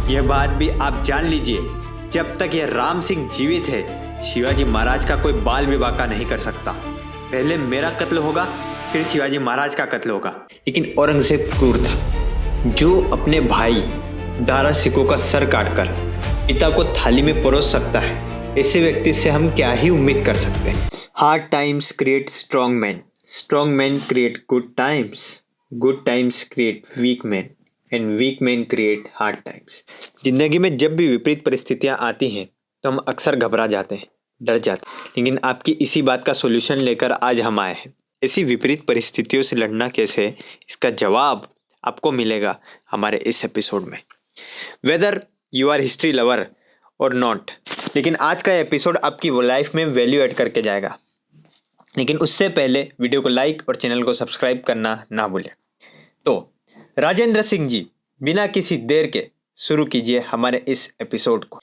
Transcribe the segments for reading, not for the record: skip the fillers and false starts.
यह बात भी आप जान लीजिए, जब तक यह राम सिंह जीवित है, शिवाजी महाराज का कोई बाल विवाह का नहीं कर सकता। पहले मेरा कत्ल होगा, फिर शिवाजी महाराज का कत्ल होगा। लेकिन औरंगजेब क्रूर था, जो अपने भाई दारा सिकों का सर काटकर पिता को थाली में परोस सकता है। ऐसे व्यक्ति से हम क्या ही उम्मीद कर सकते हैं। Hard times create strong man create good times create weak man and weak man create hard times. जिंदगी में जब भी विपरीत परिस्थितियां आती हैं तो हम अक्सर घबरा जाते हैं, डर जाते हैं। लेकिन आपकी इसी बात का सॉल्यूशन लेकर आज हम आए हैं। ऐसी विपरीत परिस्थितियों से लड़ना कैसे है, इसका जवाब आपको मिलेगा हमारे इस एपिसोड में, whether you our history lover और नॉट। लेकिन आज का एपिसोड आपकी वो लाइफ में वैल्यू ऐड करके जाएगा। लेकिन उससे पहले वीडियो को लाइक और चैनल को सब्सक्राइब करना ना भूलें। तो राजेंद्र सिंह जी, बिना किसी देर के शुरू कीजिए हमारे इस एपिसोड को।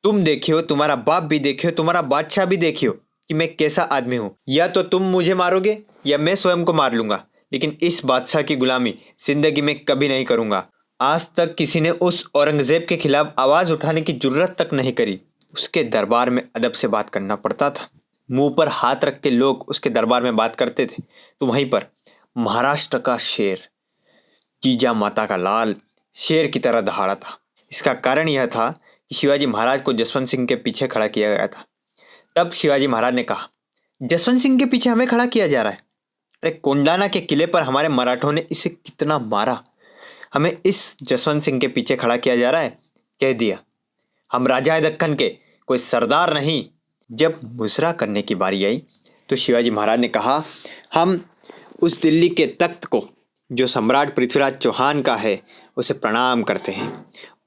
तुम देखियो, तुम्हारा बाप भी देखियो, तुम्हारा बादशाह भी देखियो कि मैं कैसा आदमी हूँ। या तो तुम मुझे मारोगे या मैं स्वयं को मार लूंगा, लेकिन इस बादशाह की गुलामी जिंदगी में कभी नहीं करूंगा। आज तक किसी ने उस औरंगजेब के खिलाफ आवाज उठाने की जरूरत तक नहीं करी। उसके दरबार में अदब से बात करना पड़ता था। मुंह पर हाथ रख के लोग उसके दरबार में बात करते थे। तो वहीं पर महाराष्ट्र का शेर, जीजा माता का लाल, शेर की तरह दहाड़ा था। इसका कारण यह था कि शिवाजी महाराज को जसवंत सिंह के पीछे खड़ा किया गया था। तब शिवाजी महाराज ने कहा, जसवंत सिंह के पीछे हमें खड़ा किया जा रहा है? अरे कोंडाना के किले पर हमारे मराठों ने इसे कितना मारा, हमें इस जसवंत सिंह के पीछे खड़ा किया जा रहा है? कह दिया, हम राजा दक्कन के कोई सरदार नहीं। जब मुजरा करने की बारी आई तो शिवाजी महाराज ने कहा, हम उस दिल्ली के तख्त को जो सम्राट पृथ्वीराज चौहान का है उसे प्रणाम करते हैं।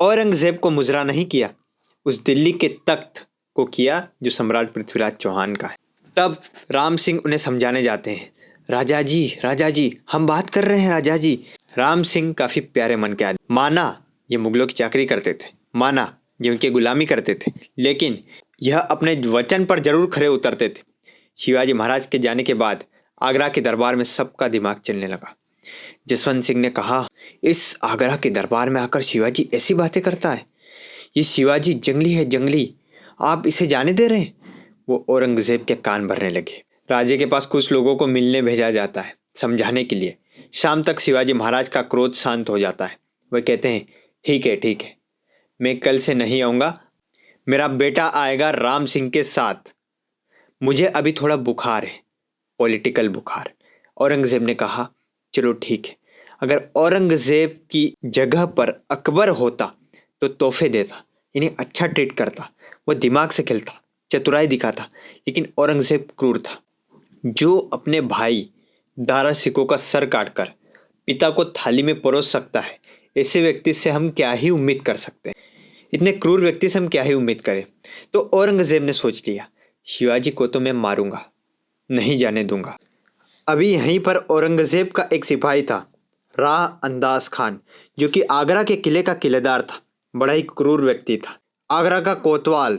औरंगजेब को मुजरा नहीं किया, उस दिल्ली के तख्त को किया जो सम्राट पृथ्वीराज चौहान का है। तब राम सिंह उन्हें समझाने जाते हैं, राजा जी हम बात कर रहे हैं राजा जी। राम सिंह काफ़ी प्यारे मन के आदमी, माना ये मुगलों की चाकरी करते थे, माना ये उनकी गुलामी करते थे, लेकिन यह अपने वचन पर जरूर खरे उतरते थे। शिवाजी महाराज के जाने के बाद आगरा के दरबार में सबका दिमाग चलने लगा। जसवंत सिंह ने कहा, इस आगरा के दरबार में आकर शिवाजी ऐसी बातें करता है, ये शिवाजी जंगली है, जंगली, आप इसे जाने दे रहे हैं? वो औरंगजेब के कान भरने लगे। राजे के पास कुछ लोगों को मिलने भेजा जाता है समझाने के लिए। शाम तक शिवाजी महाराज का क्रोध शांत हो जाता है। वह कहते हैं, ठीक है, मैं कल से नहीं आऊँगा, मेरा बेटा आएगा राम सिंह के साथ। मुझे अभी थोड़ा बुखार है, पॉलिटिकल बुखार। औरंगजेब ने कहा, चलो ठीक है। अगर औरंगजेब की जगह पर अकबर होता तो तोहफे देता, इन्हें अच्छा ट्रीट करता, वो दिमाग से खेलता, चतुराई दिखाता। लेकिन औरंगजेब क्रूर था, जो अपने भाई दारा सिकों का सर काटकर पिता को थाली में परोस सकता है। ऐसे व्यक्ति से हम क्या ही उम्मीद कर सकते हैं, इतने क्रूर व्यक्ति से हम क्या ही उम्मीद करें। तो औरंगजेब ने सोच लिया, शिवाजी को तो मैं मारूंगा, नहीं जाने दूंगा। अभी यहीं पर औरंगजेब का एक सिपाही था, राह अंदाज खान, जो कि आगरा के किले का किलेदार था। बड़ा ही क्रूर व्यक्ति था। आगरा का कोतवाल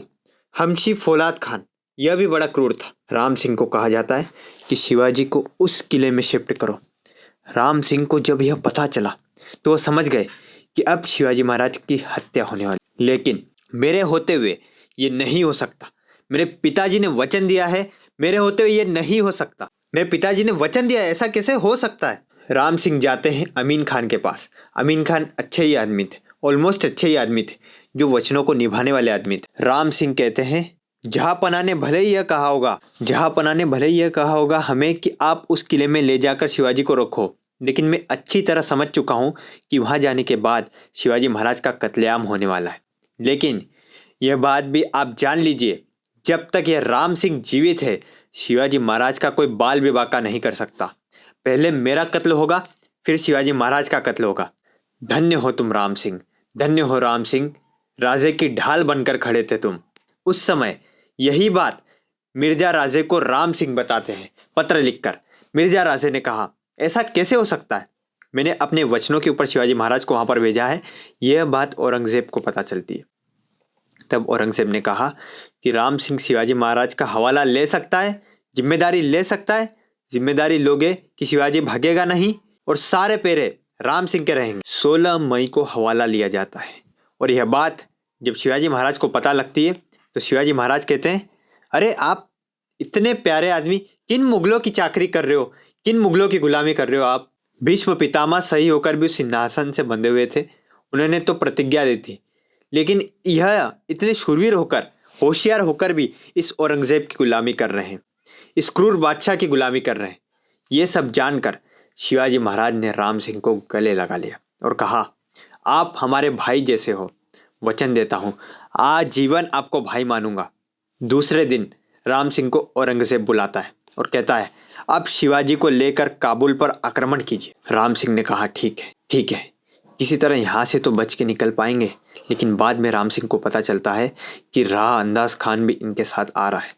हमशी फौलाद खान, यह भी बड़ा क्रूर था। राम सिंह को कहा जाता है कि शिवाजी को उस किले में शिफ्ट करो। राम सिंह को जब यह पता चला तो वह समझ गए कि अब शिवाजी महाराज की हत्या होने वाली। लेकिन मेरे होते हुए ये नहीं हो सकता, मेरे पिताजी ने वचन दिया है, मेरे होते हुए ये नहीं हो सकता, मेरे पिताजी ने वचन दिया है, ऐसा कैसे हो सकता है? राम सिंह जाते हैं अमीन खान के पास। अमीन खान अच्छे ही आदमी थे, ऑलमोस्ट अच्छे ही आदमी थे, जो वचनों को निभाने वाले आदमी थे। राम सिंह कहते हैं, जहाँपना ने भले ही यह कहा होगा हमें कि आप उस किले में ले जाकर शिवाजी को रखो, लेकिन मैं अच्छी तरह समझ चुका हूँ कि वहाँ जाने के बाद शिवाजी महाराज का कत्लेआम होने वाला है। लेकिन यह बात भी आप जान लीजिए, जब तक यह राम सिंह जीवित है, शिवाजी महाराज का कोई बाल विवाह का नहीं कर सकता। पहले मेरा कत्ल होगा, फिर शिवाजी महाराज का कत्ल होगा। धन्य हो तुम राम सिंह, धन्य हो राम सिंह, राजे की ढाल बनकर खड़े थे तुम। उस समय यही बात मिर्जा राजे को राम सिंह बताते हैं पत्र लिखकर। मिर्जा राजे ने कहा, ऐसा कैसे हो सकता है? मैंने अपने वचनों के ऊपर शिवाजी महाराज को वहाँ पर भेजा है। यह बात औरंगजेब को पता चलती है। तब औरंगजेब ने कहा कि राम सिंह शिवाजी महाराज का हवाला ले सकता है, जिम्मेदारी ले सकता है। जिम्मेदारी लोगे कि शिवाजी भागेगा नहीं और सारे पेरे राम सिंह के रहेंगे। 16 मई को हवाला लिया जाता है और यह बात जब शिवाजी महाराज को पता लगती है तो शिवाजी महाराज कहते हैं, अरे आप इतने प्यारे आदमी किन मुगलों की चाकरी कर रहे हो, किन मुगलों की गुलामी कर रहे हो आप। भीष्म पितामह सही होकर भी उस सिंहासन से बंधे हुए थे, उन्होंने तो प्रतिज्ञा दी थी, लेकिन यह इतने शूरवीर होकर, होशियार होकर भी इस औरंगजेब की गुलामी कर रहे हैं, इस क्रूर बादशाह की गुलामी कर रहे हैं। ये सब जानकर शिवाजी महाराज ने राम सिंह को गले लगा लिया और कहा, आप हमारे भाई जैसे हो, वचन देता हूँ आजीवन आपको भाई मानूंगा। दूसरे दिन राम सिंह को औरंगजेब बुलाता है और कहता है, आप शिवाजी को लेकर काबुल पर आक्रमण कीजिए। राम सिंह ने कहा, ठीक है ठीक है, किसी तरह यहाँ से तो बच के निकल पाएंगे। लेकिन बाद में राम सिंह को पता चलता है कि राह अंदाज खान भी इनके साथ आ रहा है।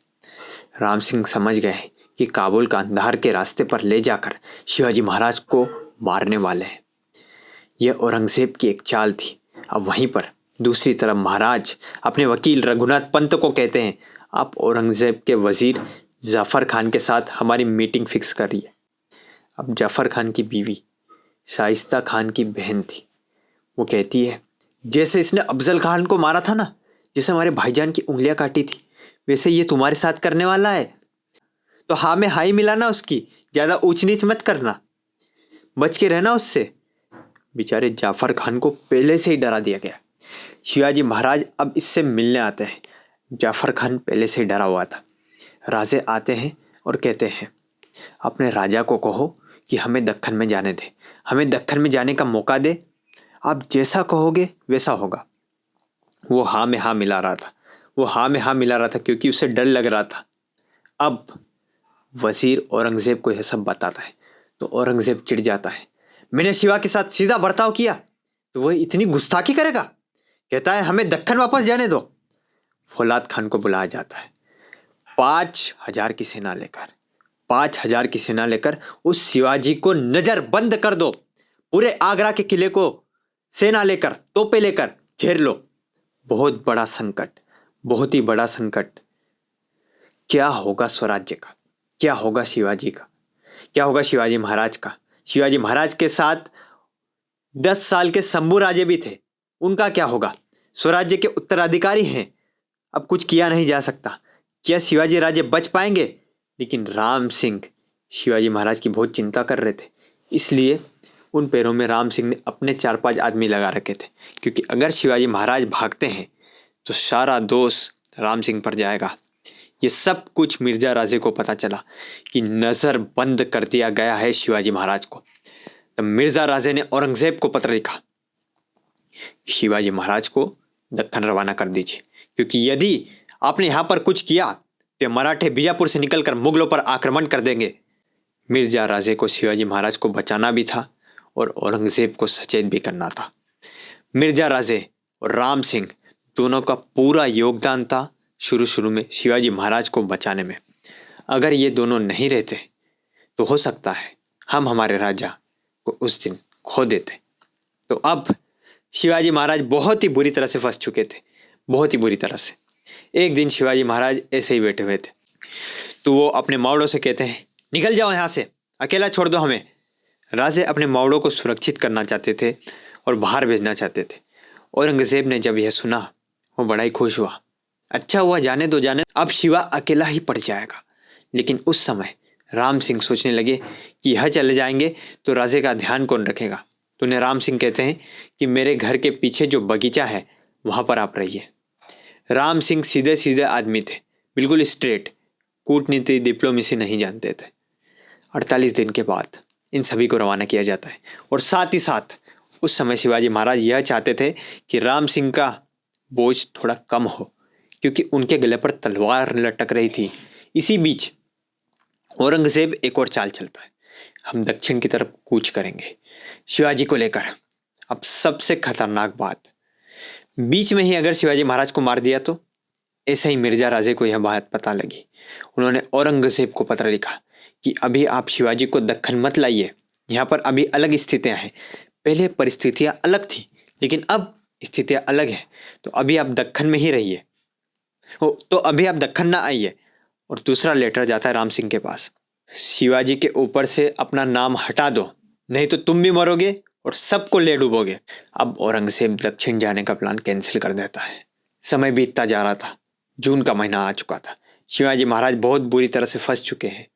राम सिंह समझ गए कि काबुल का अंधार के रास्ते पर ले जाकर शिवाजी महाराज को मारने वाले हैं। यह औरंगजेब की एक चाल थी। अब वहीं पर दूसरी तरफ महाराज अपने वकील रघुनाथ पंत को कहते हैं, आप औरंगजेब के वजीर जाफ़र खान के साथ हमारी मीटिंग फिक्स करिए। अब जाफ़र खान की बीवी शाइस्ता खान की बहन थी। वो कहती है, जैसे इसने अफजल खान को मारा था ना, जैसे हमारे भाईजान की उंगलियां काटी थी, वैसे ये तुम्हारे साथ करने वाला है। तो हाँ में हाई मिलाना, उसकी ज़्यादा ऊंच नीच मत करना, बच के रहना उससे। बेचारे जाफ़र खान को पहले से ही डरा दिया गया। शिवाजी महाराज अब इससे मिलने आते हैं। जाफ़र खान पहले से ही डरा हुआ था। राजे आते हैं और कहते हैं, अपने राजा को कहो कि हमें दक्कन में जाने दे, हमें दक्कन में जाने का मौका दे, आप जैसा कहोगे वैसा होगा। वो हाँ में हाँ मिला रहा था, वो हाँ में हाँ मिला रहा था क्योंकि उसे डर लग रहा था। अब वजीर औरंगजेब को यह सब बताता है तो औरंगजेब चिढ़ जाता है, मैंने शिवा के साथ सीधा बर्ताव किया तो वह इतनी गुस्ताखी करेगा। कहता है, हमें दक्कन वापस जाने दो। फौलाद खान को बुलाया जाता है। 5,000 की सेना लेकर 5,000 की सेना लेकर उस शिवाजी को नजर बंद कर दो। पूरे आगरा के किले को सेना लेकर, तोपे लेकर घेर लो। बहुत बड़ा संकट, बहुत ही बड़ा संकट। क्या होगा स्वराज्य का, क्या होगा शिवाजी का, क्या होगा शिवाजी महाराज का। शिवाजी महाराज के साथ 10 साल के शंभू राजे भी थे, उनका क्या होगा। स्वराज्य के उत्तराधिकारी हैं, अब कुछ किया नहीं जा सकता। क्या शिवाजी राजे बच पाएंगे। लेकिन राम सिंह शिवाजी महाराज की बहुत चिंता कर रहे थे, इसलिए उन पैरों में राम सिंह ने अपने 4-5 आदमी लगा रखे थे, क्योंकि अगर शिवाजी महाराज भागते हैं तो सारा दोष राम सिंह पर जाएगा। ये सब कुछ मिर्जा राजे को पता चला कि नज़र बंद कर दिया गया है शिवाजी महाराज को। तो मिर्जा राजे ने औरंगजेब को पत्र लिखा, शिवाजी महाराज को दक्कन रवाना कर दीजिए, क्योंकि यदि आपने यहाँ पर कुछ किया तो मराठे बीजापुर से निकलकर मुगलों पर आक्रमण कर देंगे। मिर्जा राजे को शिवाजी महाराज को बचाना भी था और औरंगजेब को सचेत भी करना था। मिर्जा राजे और राम सिंह दोनों का पूरा योगदान था शुरू में शिवाजी महाराज को बचाने में। अगर ये दोनों नहीं रहते तो हो सकता है हम हमारे राजा को उस दिन खो देते। तो अब शिवाजी महाराज बहुत ही बुरी तरह से फंस चुके थे, बहुत ही बुरी तरह से। एक दिन शिवाजी महाराज ऐसे ही बैठे हुए थे तो वो अपने मावड़ों से कहते हैं, निकल जाओ यहाँ से, अकेला छोड़ दो हमें। राजे अपने मावड़ों को सुरक्षित करना चाहते थे और बाहर भेजना चाहते थे। औरंगजेब ने जब यह सुना वो बड़ा ही खुश हुआ। अच्छा हुआ, जाने दो, जाने, अब शिवा अकेला ही पड़ जाएगा। लेकिन उस समय राम सिंह सोचने लगे कि यह चले जाएंगे तो राजे का ध्यान कौन रखेगा। तो उन्हें राम सिंह कहते हैं कि मेरे घर के पीछे जो बगीचा है वहाँ पर आप रहिए। राम सिंह सीधे सीधे आदमी थे, बिल्कुल स्ट्रेट, कूटनीति डिप्लोमेसी नहीं जानते थे। 48 दिन के बाद इन सभी को रवाना किया जाता है और साथ ही साथ उस समय शिवाजी महाराज यह चाहते थे कि राम सिंह का बोझ थोड़ा कम हो, क्योंकि उनके गले पर तलवार लटक रही थी। इसी बीच औरंगजेब एक और चाल चलता है, हम दक्षिण की तरफ कूच करेंगे शिवाजी को लेकर। अब सबसे खतरनाक बात, बीच में ही अगर शिवाजी महाराज को मार दिया तो। ऐसे ही मिर्जा राजे को यह बात पता लगी। उन्होंने औरंगजेब को पत्र लिखा कि अभी आप शिवाजी को दक्कन मत लाइए, यहाँ पर अभी अलग स्थितियाँ हैं। पहले परिस्थितियाँ अलग थी लेकिन अब स्थितियाँ अलग हैं, तो अभी आप दक्कन में ही रहिए, तो अभी आप दक्कन ना आइए। और दूसरा लेटर जाता है राम सिंह के पास, शिवाजी के ऊपर से अपना नाम हटा दो, नहीं तो तुम भी मरोगे और सबको ले डूबोगे। अब औरंगजेब दक्षिण जाने का प्लान कैंसिल कर देता है। समय बीतता जा रहा था। जून का महीना आ चुका था। शिवाजी महाराज बहुत बुरी तरह से फंस चुके हैं।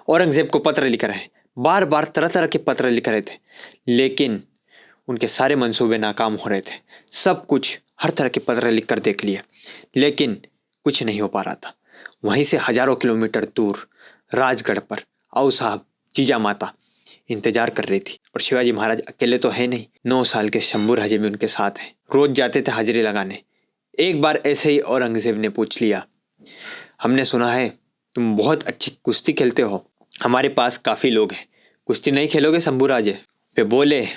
औरंगजेब को पत्र लिख रहे हैं, बार बार तरह तरह के पत्र लिख रहे थे, लेकिन उनके सारे मंसूबे नाकाम हो रहे थे। सब कुछ हर तरह के पत्र लिख कर देख लिए, लेकिन कुछ नहीं हो पा रहा था। वहीं से हजारों किलोमीटर दूर राजगढ़ पर आओ साहब जीजा माता इंतजार कर रही थी। और शिवाजी महाराज अकेले तो है नहीं, 9 साल के शंभू राजे भी उनके साथ हैं। रोज जाते थे हाजिरी लगाने। एक बार ऐसे ही औरंगजेब ने पूछ लिया, हमने सुना है तुम बहुत अच्छी कुश्ती खेलते हो, हमारे पास काफ़ी लोग हैं, कुश्ती नहीं खेलोगे शंभू राजे? वे बोले,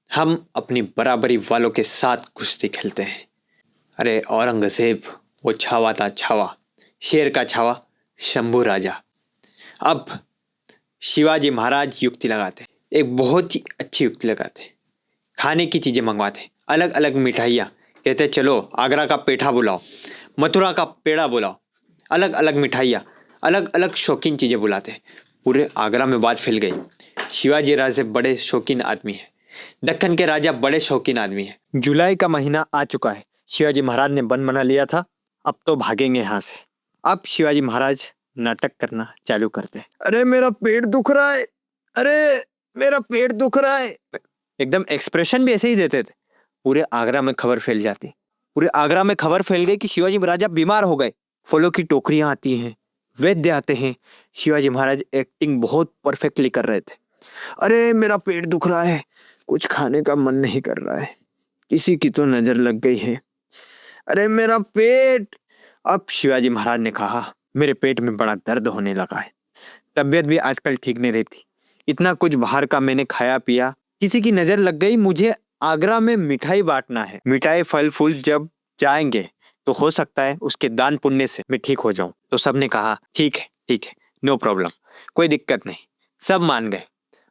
हम अपनी बराबरी वालों के साथ कुश्ती खेलते हैं। अरे औरंगजेब, वो छावा था छावा, शेर का छावा, शंभू राजा। अब शिवाजी महाराज युक्ति लगाते, एक बहुत ही अच्छी युक्ति लगाते। खाने की चीज़ें मंगवाते, अलग अलग मिठाइयाँ, कहते चलो आगरा का पेठा बुलाओ, मथुरा का पेड़ा बुलाओ, अलग अलग मिठाइयाँ, अलग अलग शौकीन चीज़ें बुलाते। पूरे आगरा में बात फैल गई, शिवाजी राजे बड़े शौकीन आदमी है, दक्कन के राजा बड़े शौकीन आदमी है। जुलाई का महीना आ चुका है। शिवाजी महाराज ने बन बना लिया था, अब तो भागेंगे यहाँ से। अब शिवाजी महाराज नाटक करना चालू करते हैं। अरे मेरा पेट दुख रहा है, अरे मेरा पेट दुख रहा है, एकदम एक्सप्रेशन भी ऐसे ही देते थे। पूरे आगरा में खबर फैल जाती, पूरे आगरा में खबर फैल गई कि शिवाजी राजा बीमार हो गए। फलों की टोकरियां आती हैं, वैद्य आते हैं। शिवाजी महाराज एक्टिंग बहुत परफेक्टली कर रहे थे। अरे मेरा पेट दुख रहा है, कुछ खाने का मन नहीं कर रहा है, किसी की तो नजर लग गई है, अरे मेरा पेट। अब शिवाजी महाराज ने कहा, मेरे पेट में बड़ा दर्द होने लगा है, तबीयत भी आजकल ठीक नहीं रहती, इतना कुछ बाहर का मैंने खाया पिया, किसी की नजर लग गई, मुझे आगरा में मिठाई बांटना है। मिठाई फल फूल जब जाएंगे तो हो सकता है उसके दान पुण्य से मैं ठीक हो जाऊं। तो सबने कहा ठीक है, नो प्रॉब्लम, कोई दिक्कत नहीं। सब मान गए,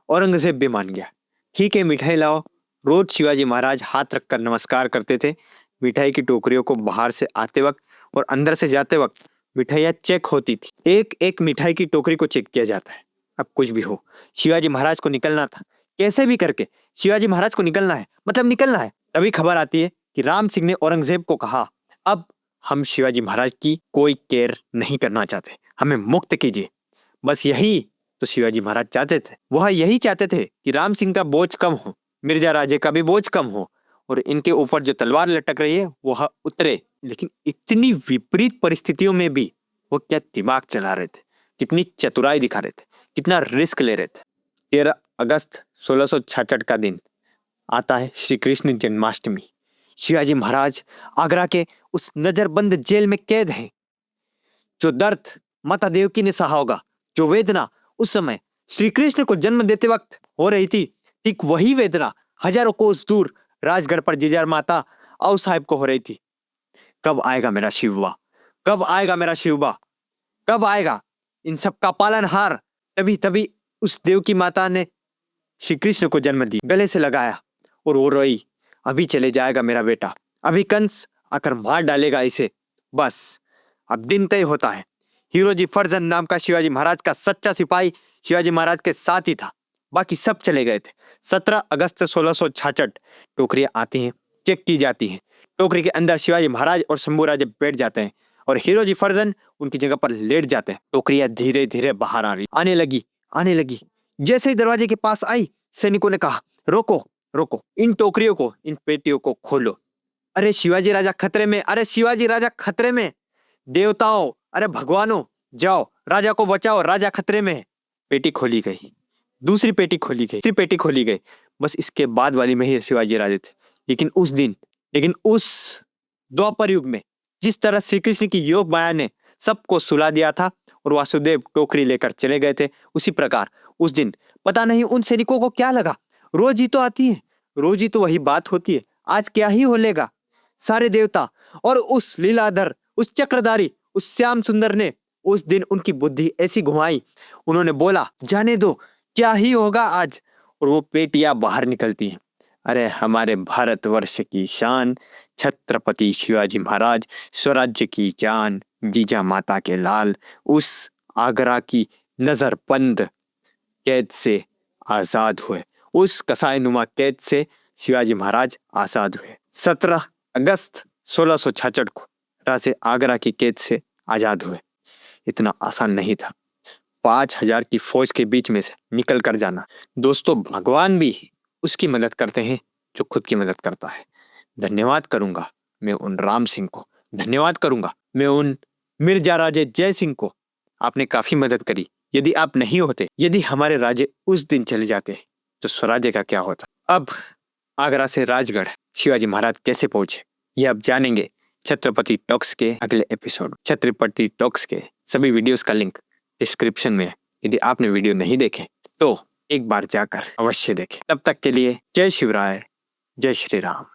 औरंगजेब भी मान गया। ठीक है मिठाई लाओ। रोज शिवाजी महाराज हाथ रखकर नमस्कार करते थे। मिठाई की टोकरियों को बाहर से आते वक्त और अंदर से जाते वक्त मिठाइयाँ चेक होती थी। एक एक मिठाई की टोकरी को चेक किया जाता है। अब कुछ भी हो, शिवाजी महाराज को निकलना था, कैसे भी करके शिवाजी महाराज को निकलना है, मतलब निकलना है। तभी खबर आती है कि राम सिंह ने औरंगजेब को कहा, अब हम शिवाजी महाराज की कोई केयर नहीं करना चाहते, हमें मुक्त कीजिए। बस यही तो शिवाजी महाराज चाहते थे। वह यही चाहते थे कि राम सिंह का बोझ कम हो, मिर्जा राजे का भी बोझ कम हो, और इनके ऊपर जो तलवार लटक रही है वह उतरे। लेकिन इतनी विपरीत परिस्थितियों में भी वो क्या दिमाग चला रहे थे, कितनी चतुराई दिखा रहे थे, कितना रिस्क ले रहे थे। 13 अगस्त 1666 का दिन आता है, श्री कृष्ण जन्माष्टमी। शिवाजी महाराज आगरा के उस नजरबंद जेल में कैद हैं। जो दर्द माता देवकी ने सहा होगा, जो वेदना उस समय श्री कृष्ण को जन्म देते वक्त हो रही थी, ठीक वही वेदना हजारों कोस दूर राजगढ़ पर जीजा माता आओ साहिब को हो रही थी। कब आएगा मेरा शिवबा, कब आएगा मेरा शिवबा, कब आएगा इन सब का पालनहार। तभी तभी उस देवकी माता ने श्री कृष्ण को जन्म दी, गले से लगाया और वो रोई, अभी चले जाएगा मेरा बेटा, अभी कंस आकर मार डालेगा इसे। बस अब दिन तय होता है। हीरो जी फर्जंद नाम का शिवाजी महाराज का सच्चा सिपाही शिवाजी महाराज के साथ ही था, बाकी सब चले गए थे। 17 अगस्त 1666 टोकरियां आती हैं, चेक की जाती हैं। टोकरी के अंदर शिवाजी महाराज और शंभू राजे बैठ जाते हैं और हीरो जी फर्जंद उनकी जगह पर लेट जाते हैं। टोकरियां धीरे धीरे बाहर आने लगी। जैसे ही दरवाजे के पास आई, सैनिकों ने कहा, रोको रोको, इन टोकरियों को, इन पेटियों को खोलो। अरे शिवाजी राजा खतरे में, अरे शिवाजी राजा खतरे में, देवताओं, अरे भगवानों, जाओ राजा को बचाओ, राजा खतरे में है। पेटी खोली गई, दूसरी पेटी खोली गई, तीसरी पेटी खोली गई। बस इसके बाद वाली में ही शिवाजी राजे थे। लेकिन उस द्वापर युग में जिस तरह श्री कृष्ण की योग माया ने सबको सुला दिया था और वासुदेव टोकरी लेकर चले गए थे, उसी प्रकार उस दिन पता नहीं उन सैनिकों को क्या लगा, रोज ही तो आती है, रोज ही तो वही बात होती है, आज क्या ही हो लेगा। सारे देवता और उस लीलाधर, उस चक्रधारी, उस श्याम सुंदर ने उस दिन उनकी बुद्धि ऐसी घुमाई, उन्होंने बोला जाने दो, क्या ही होगा आज। और वो पेटियां बाहर निकलती हैं। अरे हमारे भारतवर्ष की शान, छत्रपति शिवाजी महाराज, स्वराज्य की जान, जीजा माता के लाल, उस आगरा की नजरबंद कैद से आजाद हुए, उस कसाईनुमा कैद से शिवाजी महाराज आजाद हुए। 17 अगस्त 1666 को राजे आगरा की कैद से आजाद हुए। इतना आसान नहीं था 5000 की फौज के बीच में से निकल कर जाना। दोस्तों, भगवान भी उसकी मदद करते हैं जो खुद की मदद करता है। धन्यवाद करूंगा मैं उन राम सिंह को, धन्यवाद करूंगा मैं उन मिर्जा राजे जय सिंह को। आपने काफी मदद करी। यदि आप नहीं होते, यदि हमारे राजे उस दिन चले जाते तो स्वराज्य का क्या होता। अब आगरा से राजगढ़ शिवाजी महाराज कैसे पहुंचे, ये आप जानेंगे छत्रपति टॉक्स के अगले एपिसोड। छत्रपति टॉक्स के सभी वीडियोस का लिंक डिस्क्रिप्शन में है। यदि आपने वीडियो नहीं देखे तो एक बार जाकर अवश्य देखें। तब तक के लिए जय शिवराय, जय श्री राम।